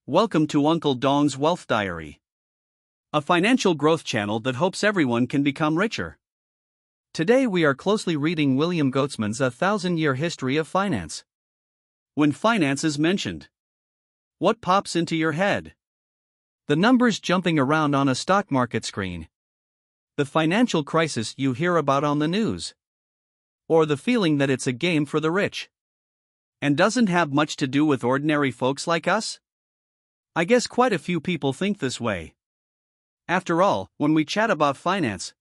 Welcome to Uncle Dong's Wealth Diary, a financial growth channel that hopes everyone can become richer. Today we are closely reading William Goetzmann's A Thousand-Year History of Finance. When finance is mentioned, what pops into your head? The numbers jumping around on a stock market screen? The financial crisis you hear about on the news? Or the feeling that it's a game for the rich? And doesn't have much to do with ordinary folks like us? I guess quite a few people think this way. After all, when we chat about finance,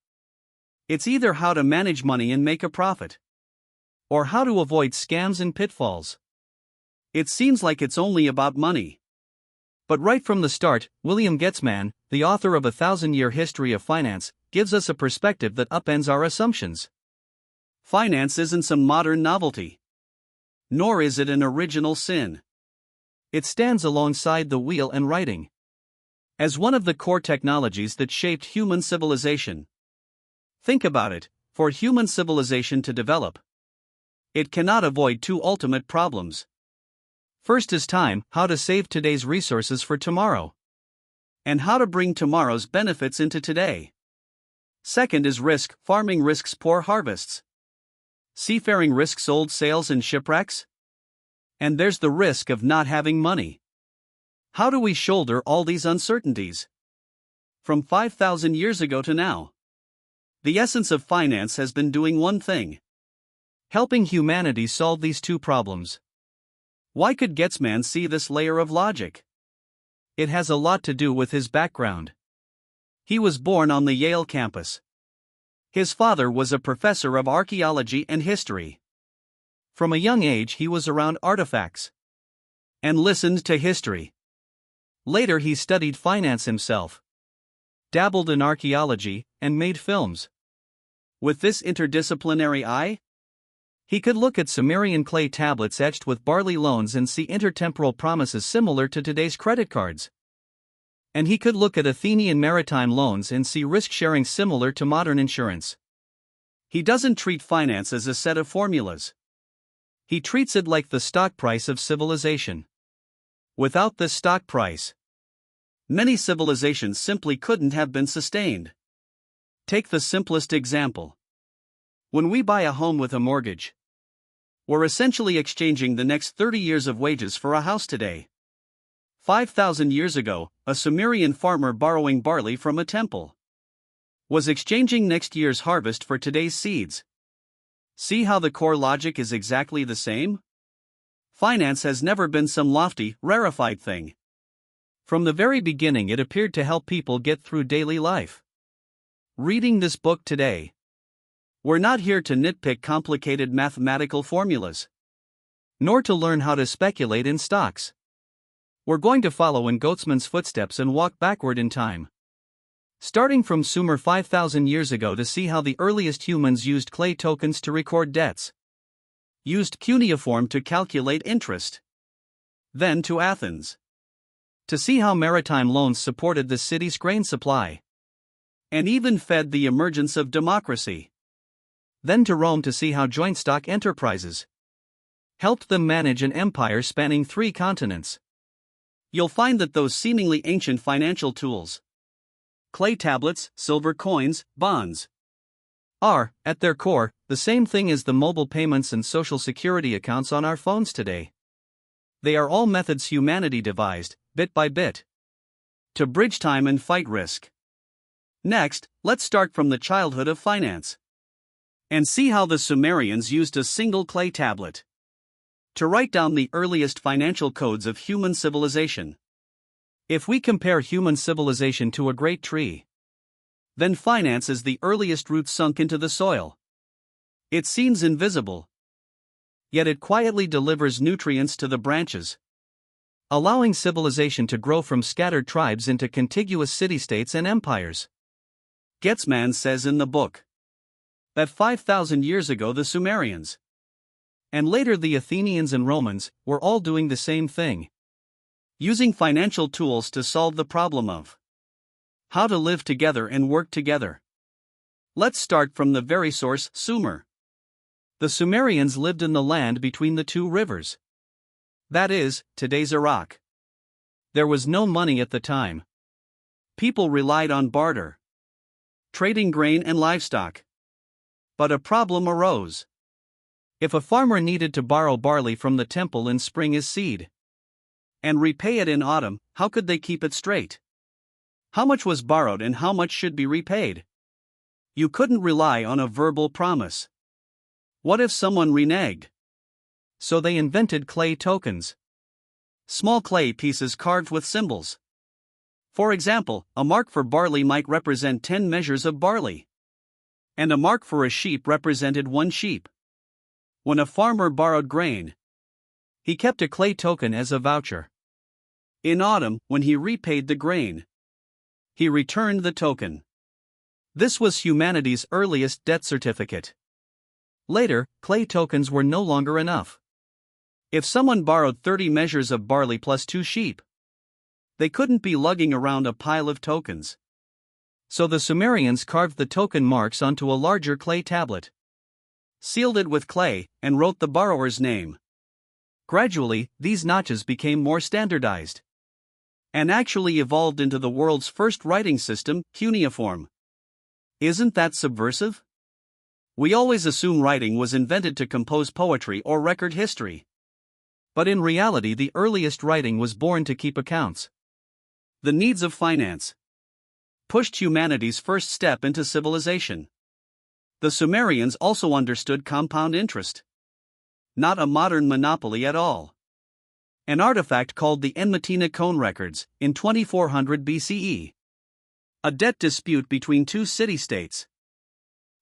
it's either how to manage money and make a profit, or how to avoid scams and pitfalls. It seems like it's only about money. But right from the start, William Goetzmann, the author of A Thousand-Year History of Finance, gives us a perspective that upends our assumptions. Finance isn't some modern novelty. Nor is it an original sin. It stands alongside the wheel and writing as one of the core technologies that shaped human civilization. Think about it, for human civilization to develop, it cannot avoid two ultimate problems. First is time, how to save today's resources for tomorrow, and how to bring tomorrow's benefits into today. Second is risk, farming risks poor harvests. Seafaring risks old sails and shipwrecks. And there's the risk of not having money. How do we shoulder all these uncertainties? From 5,000 years ago to now, the essence of finance has been doing one thing: helping humanity solve these two problems. Why could Goetzmann see this layer of logic? It has a lot to do with his background. He was born on the Yale campus. His father was a professor of archaeology and history. From a young age he was around artifacts and listened to history. Later he studied finance himself, dabbled in archaeology, and made films. With this interdisciplinary eye, he could look at Sumerian clay tablets etched with barley loans and see intertemporal promises similar to today's credit cards. And he could look at Athenian maritime loans and see risk-sharing similar to modern insurance. He doesn't treat finance as a set of formulas. He treats it like the stock price of civilization. Without this stock price, many civilizations simply couldn't have been sustained. Take the simplest example. When we buy a home with a mortgage, we're essentially exchanging the next 30 years of wages for a house today. 5,000 years ago, a Sumerian farmer borrowing barley from a temple was exchanging next year's harvest for today's seeds. See how the core logic is exactly the same? Finance has never been some lofty, rarefied thing. From the very beginning it appeared to help people get through daily life. Reading this book today, we're not here to nitpick complicated mathematical formulas, nor to learn how to speculate in stocks. We're going to follow in Goetzmann's footsteps and walk backward in time, starting from Sumer 5,000 years ago to see how the earliest humans used clay tokens to record debts, used cuneiform to calculate interest, then to Athens, to see how maritime loans supported the city's grain supply, and even fed the emergence of democracy, then to Rome to see how joint stock enterprises helped them manage an empire spanning 3 continents. You'll find that those seemingly ancient financial tools, clay tablets, silver coins, bonds, are, at their core, the same thing as the mobile payments and social security accounts on our phones today. They are all methods humanity devised, bit by bit, to bridge time and fight risk. Next, let's start from the childhood of finance and see how the Sumerians used a single clay tablet to write down the earliest financial codes of human civilization. If we compare human civilization to a great tree, then finance is the earliest root sunk into the soil. It seems invisible, yet it quietly delivers nutrients to the branches, allowing civilization to grow from scattered tribes into contiguous city-states and empires. Goetzmann says in the book that 5,000 years ago the Sumerians, and later the Athenians and Romans, were all doing the same thing, using financial tools to solve the problem of how to live together and work together. Let's start from the very source, Sumer. The Sumerians lived in the land between the 2 rivers. That is, today's Iraq. There was no money at the time. People relied on barter, trading grain and livestock. But a problem arose. If a farmer needed to borrow barley from the temple in spring as seed and repay it in autumn, how could they keep it straight? How much was borrowed and how much should be repaid? You couldn't rely on a verbal promise. What if someone reneged? So they invented clay tokens. Small clay pieces carved with symbols. For example, a mark for barley might represent 10 measures of barley, and a mark for a sheep represented 1 sheep. When a farmer borrowed grain, he kept a clay token as a voucher. In autumn, when he repaid the grain, he returned the token. This was humanity's earliest debt certificate. Later, clay tokens were no longer enough. If someone borrowed 30 measures of barley plus 2 sheep, they couldn't be lugging around a pile of tokens. So the Sumerians carved the token marks onto a larger clay tablet, sealed it with clay, and wrote the borrower's name. Gradually, these notches became more standardized and actually evolved into the world's first writing system, cuneiform. Isn't that subversive? We always assume writing was invented to compose poetry or record history. But in reality, the earliest writing was born to keep accounts. The needs of finance pushed humanity's first step into civilization. The Sumerians also understood compound interest. Not a modern monopoly at all. An artifact called the Enmetina Cone Records, in 2400 BCE. A debt dispute between 2 city-states.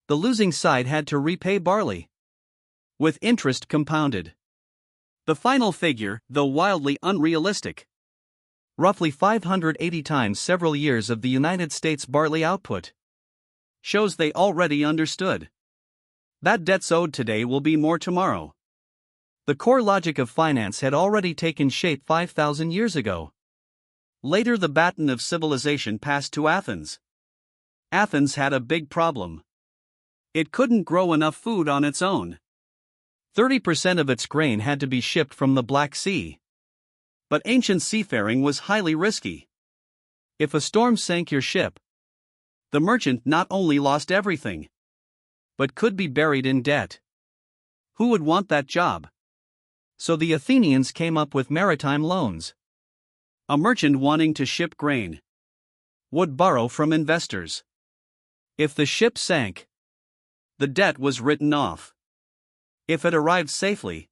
The losing side had to repay barley, with interest compounded. The final figure, though wildly unrealistic, roughly 580 times several years of the United States barley output, shows they already understood that debts owed today will be more tomorrow. The core logic of finance had already taken shape 5,000 years ago. Later, the baton of civilization passed to Athens. Athens had a big problem. It couldn't grow enough food on its own. 30% of its grain had to be shipped from the Black Sea. But ancient seafaring was highly risky. If a storm sank your ship, the merchant not only lost everything, but could be buried in debt. Who would want that job? So the Athenians came up with maritime loans. A merchant wanting to ship grain would borrow from investors. If the ship sank, the debt was written off. If it arrived safely,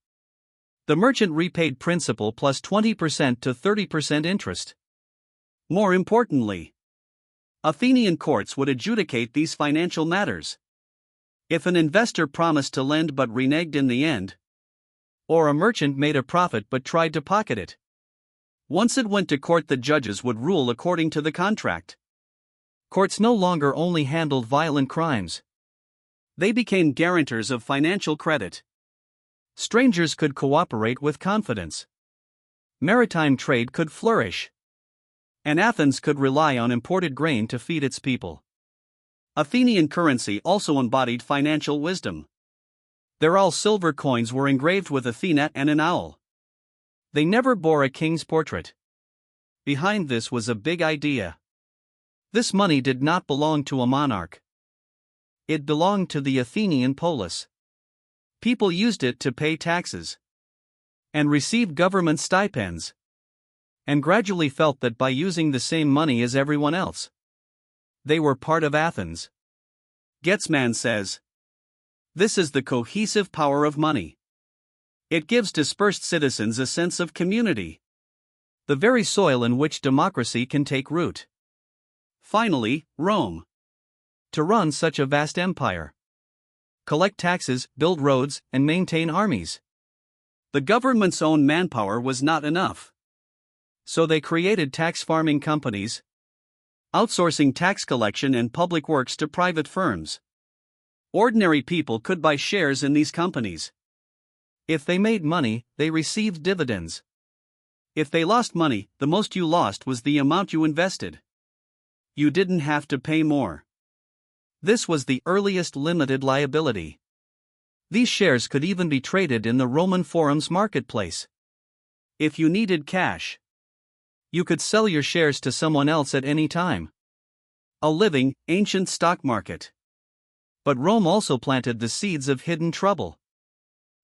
the merchant repaid principal plus 20% to 30% interest. More importantly, Athenian courts would adjudicate these financial matters. If an investor promised to lend but reneged in the end, or a merchant made a profit but tried to pocket it, once it went to court, the judges would rule according to the contract. Courts no longer only handled violent crimes. They became guarantors of financial credit. Strangers could cooperate with confidence. Maritime trade could flourish. And Athens could rely on imported grain to feed its people. Athenian currency also embodied financial wisdom. Their all silver coins were engraved with Athena and an owl. They never bore a king's portrait. Behind this was a big idea. This money did not belong to a monarch. It belonged to the Athenian polis. People used it to pay taxes and receive government stipends, and gradually felt that by using the same money as everyone else, they were part of Athens. Getzman says, "This is the cohesive power of money. It gives dispersed citizens a sense of community, the very soil in which democracy can take root." Finally, Rome. To run such a vast empire, collect taxes, build roads, and maintain armies, the government's own manpower was not enough. So they created tax farming companies, outsourcing tax collection and public works to private firms. Ordinary people could buy shares in these companies. If they made money, they received dividends. If they lost money, the most you lost was the amount you invested. You didn't have to pay more. This was the earliest limited liability. These shares could even be traded in the Roman forum's marketplace. If you needed cash, You could sell your shares to someone else at any time. A living, ancient stock market. But Rome also planted the seeds of hidden trouble.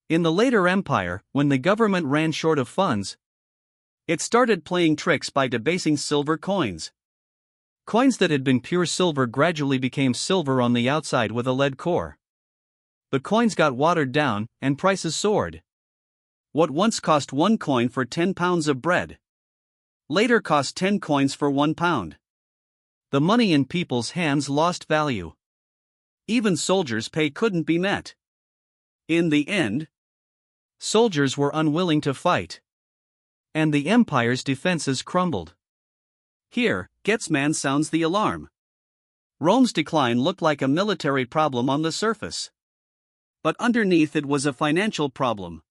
In the later empire, when the government ran short of funds, it started playing tricks by debasing silver coins. Coins that had been pure silver gradually became silver on the outside with a lead core. The coins got watered down, and prices soared. What once cost 1 coin for 10 pounds of bread later cost 10 coins for 1 pound. The money in people's hands lost value. Even soldiers' pay couldn't be met. In the end, soldiers were unwilling to fight, and the empire's defenses crumbled. Here, Getzmann sounds the alarm. Rome's decline looked like a military problem on the surface. But underneath it was a financial problem.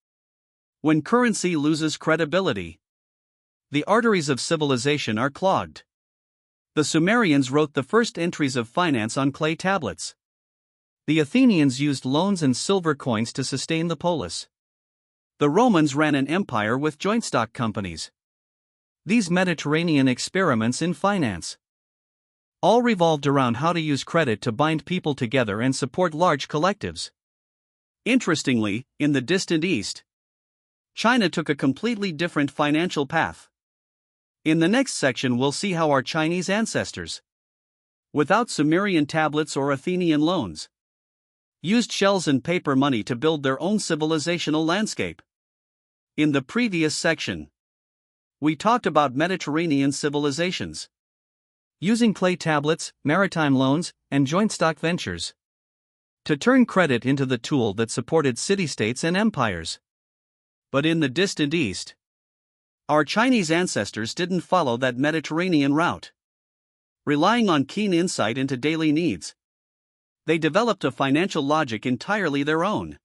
When currency loses credibility, the arteries of civilization are clogged. The Sumerians wrote the first entries of finance on clay tablets. The Athenians used loans and silver coins to sustain the polis. The Romans ran an empire with joint stock companies. These Mediterranean experiments in finance all revolved around how to use credit to bind people together and support large collectives. Interestingly, in the distant East, China took a completely different financial path. In the next section, we'll see how our Chinese ancestors, without Sumerian tablets or Athenian loans, used shells and paper money to build their own civilizational landscape. In the previous section, we talked about Mediterranean civilizations, using clay tablets, maritime loans, and joint stock ventures to turn credit into the tool that supported city-states and empires. But in the distant East, our Chinese ancestors didn't follow that Mediterranean route. Relying on keen insight into daily needs, they developed a financial logic entirely their own.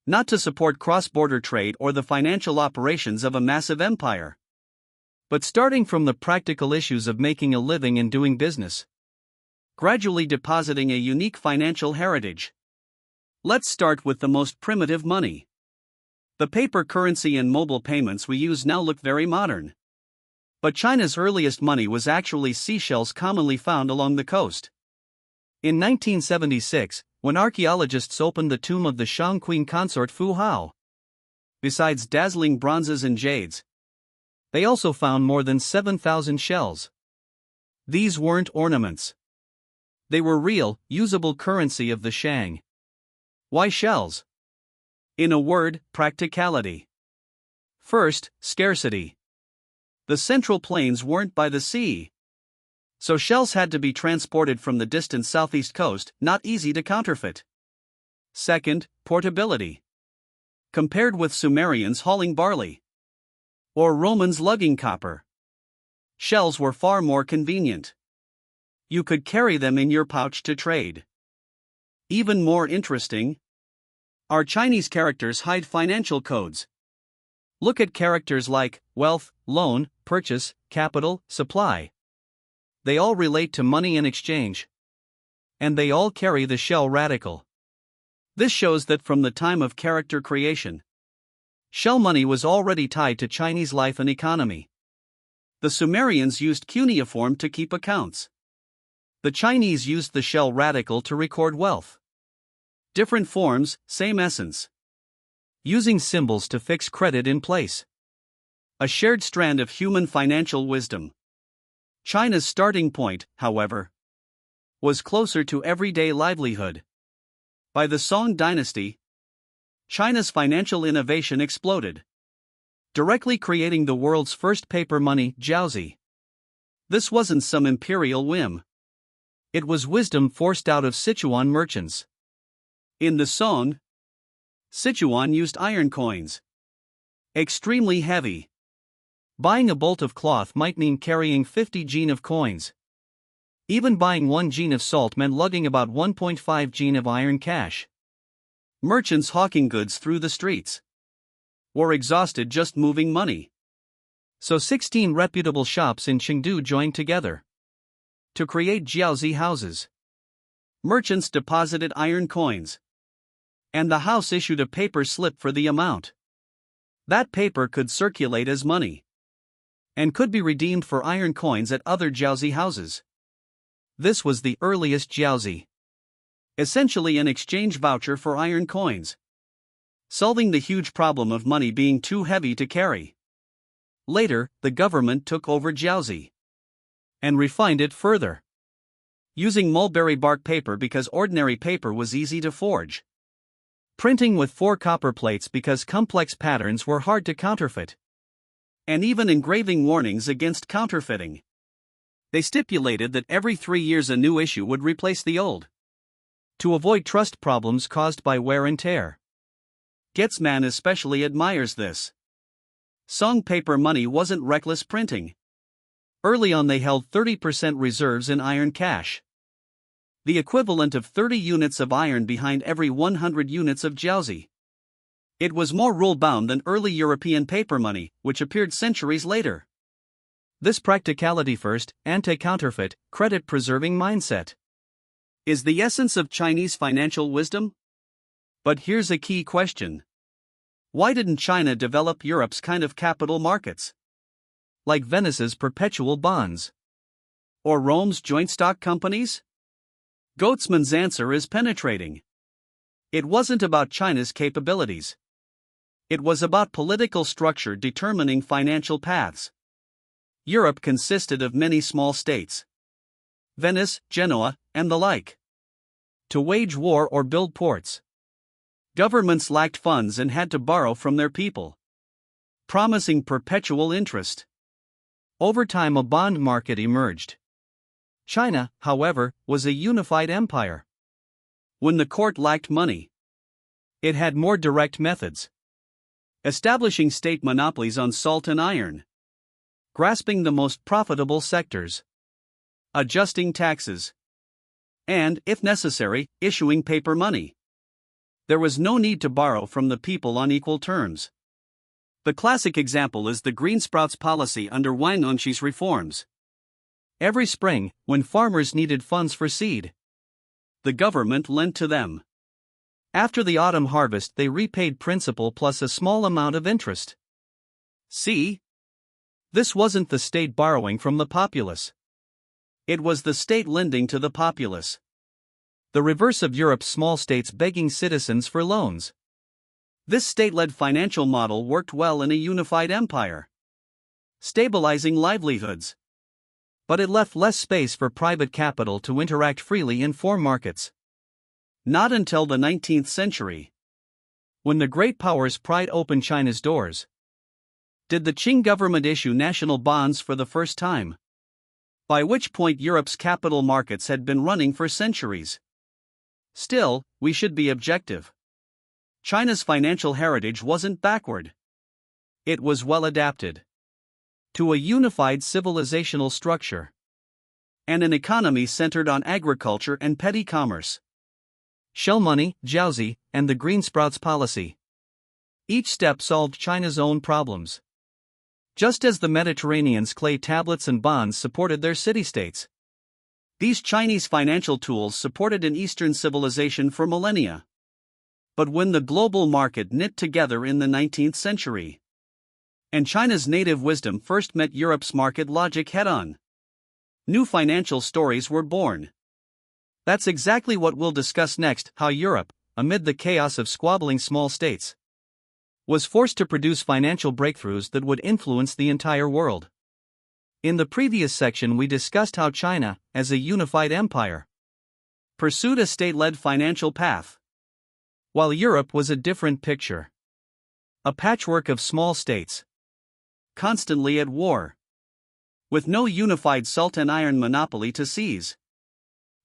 Not to support cross-border trade or the financial operations of a massive empire, but starting from the practical issues of making a living and doing business, gradually depositing a unique financial heritage. Let's start with the most primitive money. The paper currency and mobile payments we use now look very modern. But China's earliest money was actually seashells commonly found along the coast. In 1976, when archaeologists opened the tomb of the Shang Queen consort Fu Hao, besides dazzling bronzes and jades, they also found more than 7,000 shells. These weren't ornaments. They were real, usable currency of the Shang. Why shells? In a word, practicality. First, scarcity. The Central Plains weren't by the sea, so shells had to be transported from the distant southeast coast, not easy to counterfeit. Second, portability. Compared with Sumerians hauling barley, or Romans lugging copper, shells were far more convenient. You could carry them in your pouch to trade. Even more interesting, our Chinese characters hide financial codes. Look at characters like wealth, loan, purchase, capital, supply. They all relate to money and exchange. And they all carry the shell radical. This shows that from the time of character creation, shell money was already tied to Chinese life and economy. The Sumerians used cuneiform to keep accounts. The Chinese used the shell radical to record wealth. Different forms, same essence. Using symbols to fix credit in place. A shared strand of human financial wisdom. China's starting point, however, was closer to everyday livelihood. By the Song dynasty, China's financial innovation exploded, directly creating the world's first paper money, jiaozi. This wasn't some imperial whim. It was wisdom forced out of Sichuan merchants. In the Song, Sichuan used iron coins. Extremely heavy. Buying a bolt of cloth might mean carrying 50 jin of coins. Even buying 1 jin of salt meant lugging about 1.5 jin of iron cash. Merchants hawking goods through the streets were exhausted just moving money. So 16 reputable shops in Chengdu joined together to create jiaozi houses. Merchants deposited iron coins, and the house issued a paper slip for the amount. That paper could circulate as money. and could be redeemed for iron coins at other jiaozi houses. This was the earliest jiaozi, essentially an exchange voucher for iron coins, solving the huge problem of money being too heavy to carry. Later, the government took over jiaozi and refined it further, using mulberry bark paper because ordinary paper was easy to forge, printing with 4 copper plates because complex patterns were hard to counterfeit, and even engraving warnings against counterfeiting. They stipulated that every 3 years a new issue would replace the old, to avoid trust problems caused by wear and tear. Getzman especially admires this. Song paper money wasn't reckless printing. Early on they held 30% reserves in iron cash, the equivalent of 30 units of iron behind every 100 units of jiaozi. It was more rule-bound than early European paper money, which appeared centuries later. This practicality first, anti-counterfeit, credit-preserving mindset is the essence of Chinese financial wisdom? But here's a key question. Why didn't China develop Europe's kind of capital markets, like Venice's perpetual bonds or Rome's joint stock companies? Goetzman's answer is penetrating. It wasn't about China's capabilities. It was about political structure determining financial paths. Europe consisted of many small states, Venice, Genoa, and the like, to wage war or build ports. Governments lacked funds and had to borrow from their people, promising perpetual interest. Over time, a bond market emerged. China, however, was a unified empire. When the court lacked money, it had more direct methods, establishing state monopolies on salt and iron, grasping the most profitable sectors, adjusting taxes, and, if necessary, issuing paper money. There was no need to borrow from the people on equal terms. The classic example is the green sprouts policy under Wang Onxi's reforms. Every spring, when farmers needed funds for seed, the government lent to them. After the autumn harvest, they repaid principal plus a small amount of interest. See? This wasn't the state borrowing from the populace. It was the state lending to the populace. The reverse of Europe's small states begging citizens for loans. This state-led financial model worked well in a unified empire, stabilizing livelihoods. But it left less space for private capital to interact freely in foreign markets. Not until the 19th century, when the great powers pried open China's doors, did the Qing government issue national bonds for the first time, by which point Europe's capital markets had been running for centuries. Still, we should be objective. China's financial heritage wasn't backward. It was well adapted to a unified civilizational structure and an economy centered on agriculture and petty commerce. Shell money, jiaozi, and the green sprouts policy. Each step solved China's own problems. Just as the Mediterranean's clay tablets and bonds supported their city-states, these Chinese financial tools supported an Eastern civilization for millennia. But when the global market knit together in the 19th century, and China's native wisdom first met Europe's market logic head-on, new financial stories were born. That's exactly what we'll discuss next: how Europe, amid the chaos of squabbling small states, was forced to produce financial breakthroughs that would influence the entire world. In the previous section we discussed how China, as a unified empire, pursued a state-led financial path, while Europe was a different picture. A patchwork of small states, constantly at war, with no unified salt and iron monopoly to seize,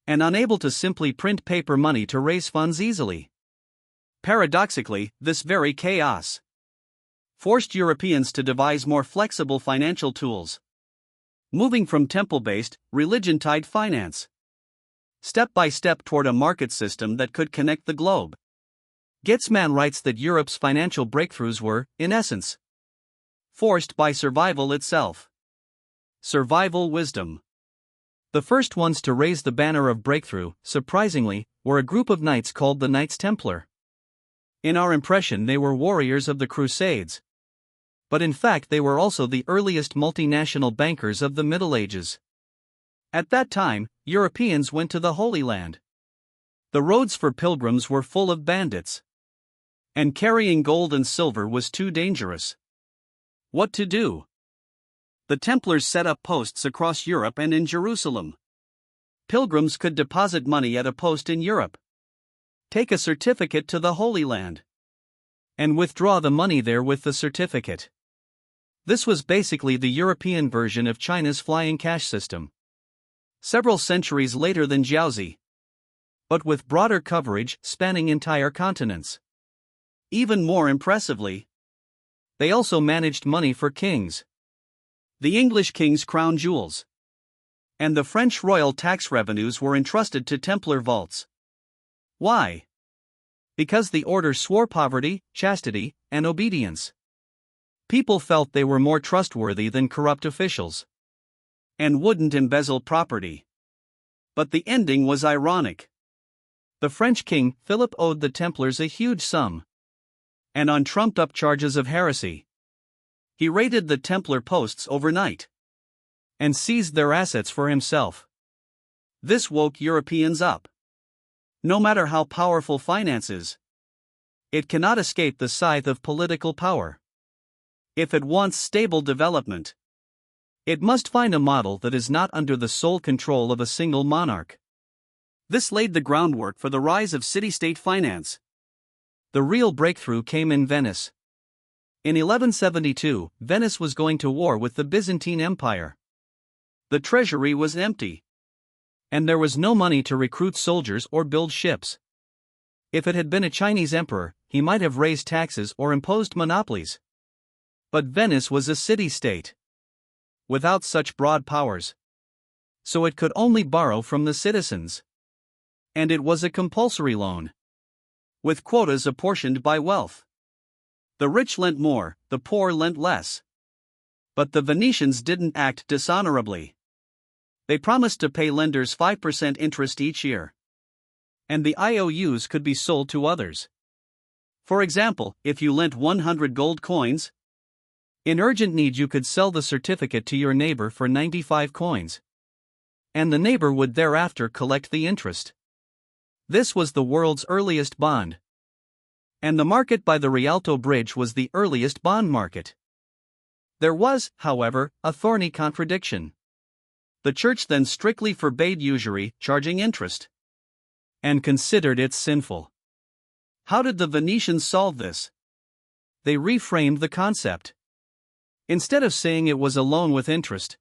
and unable to simply print paper money to raise funds easily. Paradoxically, this very chaos forced Europeans to devise more flexible financial tools, moving from temple-based, religion-tied finance, step by step toward a market system that could connect the globe. Getzman writes that Europe's financial breakthroughs were, in essence, forced by survival itself. Survival wisdom. The first ones to raise the banner of breakthrough, surprisingly, were a group of knights called the Knights Templar. In our impression, they were warriors of the Crusades. But in fact, they were also the earliest multinational bankers of the Middle Ages. At that time, Europeans went to the Holy Land. The roads for pilgrims were full of bandits. And carrying gold and silver was too dangerous. What to do? The Templars set up posts across Europe and in Jerusalem. Pilgrims could deposit money at a post in Europe, take a certificate to the Holy Land, and withdraw the money there with the certificate. This was basically the European version of China's flying cash system. Several centuries later than Jiaozi, but with broader coverage spanning entire continents. Even more impressively, they also managed money for kings. The English king's crown jewels and the French royal tax revenues were entrusted to Templar vaults. Why? Because the order swore poverty, chastity, and obedience. People felt they were more trustworthy than corrupt officials and wouldn't embezzle property. But the ending was ironic. The French king, Philip, owed the Templars a huge sum. And on trumped-up charges of heresy, he raided the Templar posts overnight and seized their assets for himself. This woke Europeans up. No matter how powerful finance is, it cannot escape the scythe of political power. If it wants stable development, it must find a model that is not under the sole control of a single monarch. This laid the groundwork for the rise of city-state finance. The real breakthrough came in Venice. In 1172, Venice was going to war with the Byzantine Empire. The treasury was empty, and there was no money to recruit soldiers or build ships. If it had been a Chinese emperor, he might have raised taxes or imposed monopolies. But Venice was a city-state, without such broad powers. So it could only borrow from the citizens. And it was a compulsory loan, with quotas apportioned by wealth. The rich lent more, the poor lent less. But the Venetians didn't act dishonorably. They promised to pay lenders 5% interest each year. And the IOUs could be sold to others. For example, if you lent 100 gold coins, in urgent need you could sell the certificate to your neighbor for 95 coins. And the neighbor would thereafter collect the interest. This was the world's earliest bond. And the market by the Rialto Bridge was the earliest bond market. There was, however, a thorny contradiction. The church then strictly forbade usury, charging interest, and considered it sinful. How did the Venetians solve this? They reframed the concept. Instead of saying it was a loan with interest,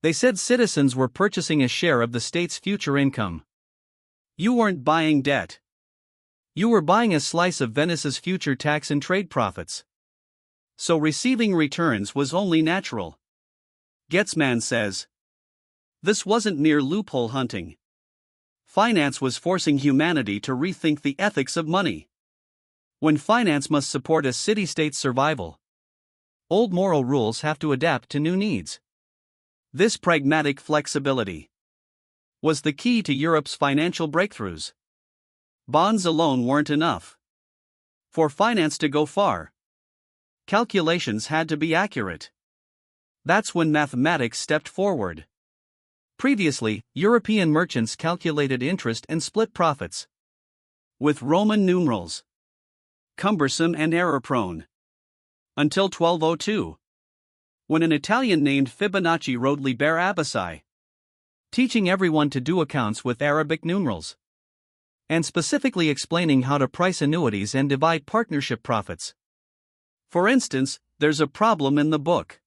they said citizens were purchasing a share of the state's future income. You weren't buying debt. You were buying a slice of Venice's future tax and trade profits. So receiving returns was only natural. Getzmann says, this wasn't mere loophole hunting. Finance was forcing humanity to rethink the ethics of money. When finance must support a city-state's survival, old moral rules have to adapt to new needs. This pragmatic flexibility was the key to Europe's financial breakthroughs. Bonds alone weren't enough. For finance to go far, calculations had to be accurate. That's when mathematics stepped forward. Previously, European merchants calculated interest and split profits with Roman numerals, cumbersome and error-prone, until 1202, when an Italian named Fibonacci wrote Liber Abaci, teaching everyone to do accounts with Arabic numerals, and specifically explaining how to price annuities and divide partnership profits. For instance, there's a problem in the book.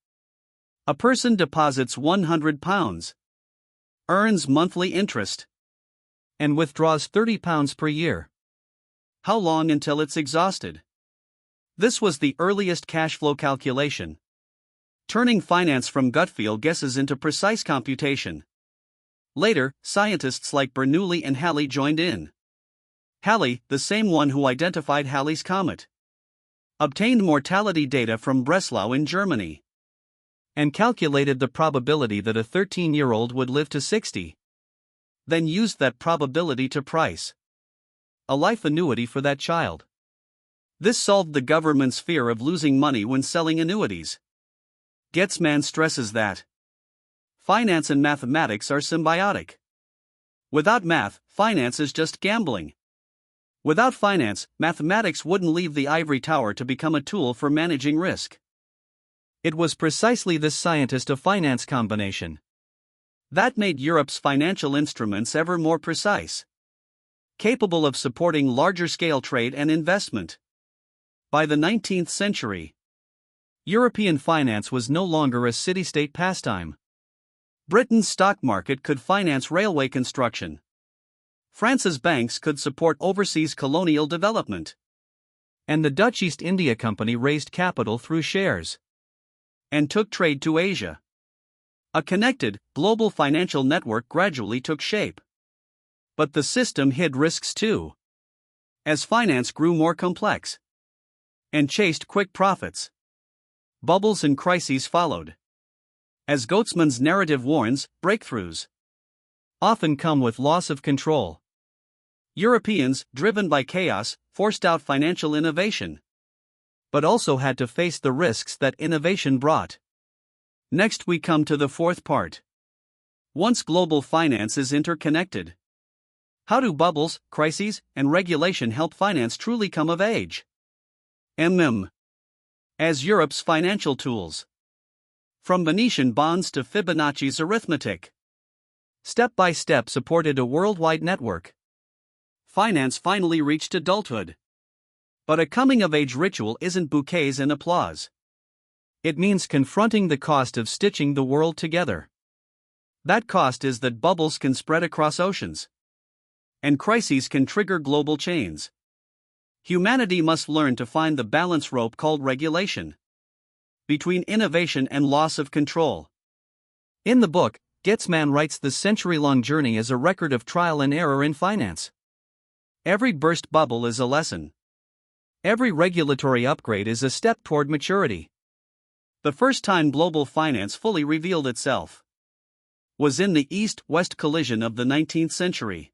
A person deposits £100, earns monthly interest, and withdraws £30 per year. How long until it's exhausted? This was the earliest cash flow calculation, turning finance from gut feel guesses into precise computation. Later, scientists like Bernoulli and Halley joined in. Halley, the same one who identified Halley's Comet, obtained mortality data from Breslau in Germany, and calculated the probability that a 13-year-old would live to 60. Then used that probability to price a life annuity for that child. This solved the government's fear of losing money when selling annuities. Goetzmann stresses that finance and mathematics are symbiotic. Without math, finance is just gambling. Without finance, mathematics wouldn't leave the ivory tower to become a tool for managing risk. It was precisely this scientist of finance combination that made Europe's financial instruments ever more precise, capable of supporting larger-scale trade and investment. By the 19th century, European finance was no longer a city-state pastime. Britain's stock market could finance railway construction. France's banks could support overseas colonial development. And the Dutch East India Company raised capital through shares and took trade to Asia. A connected, global financial network gradually took shape. But the system hid risks too. As finance grew more complex and chased quick profits, bubbles and crises followed. As Goetzmann's narrative warns, breakthroughs often come with loss of control. Europeans, driven by chaos, forced out financial innovation, but also had to face the risks that innovation brought. Next, we come to the fourth part. Once global finance is interconnected, how do bubbles, crises, and regulation help finance truly come of age? As Europe's financial tools. From Venetian bonds to Fibonacci's arithmetic, step by step supported a worldwide network. Finance finally reached adulthood. But a coming-of-age ritual isn't bouquets and applause. It means confronting the cost of stitching the world together. That cost is that bubbles can spread across oceans, and crises can trigger global chains. Humanity must learn to find the balance rope called regulation between innovation and loss of control. In the book, Goetzmann writes the century-long journey as a record of trial and error in finance. Every burst bubble is a lesson. Every regulatory upgrade is a step toward maturity. The first time global finance fully revealed itself was in the East-West collision of the 19th century.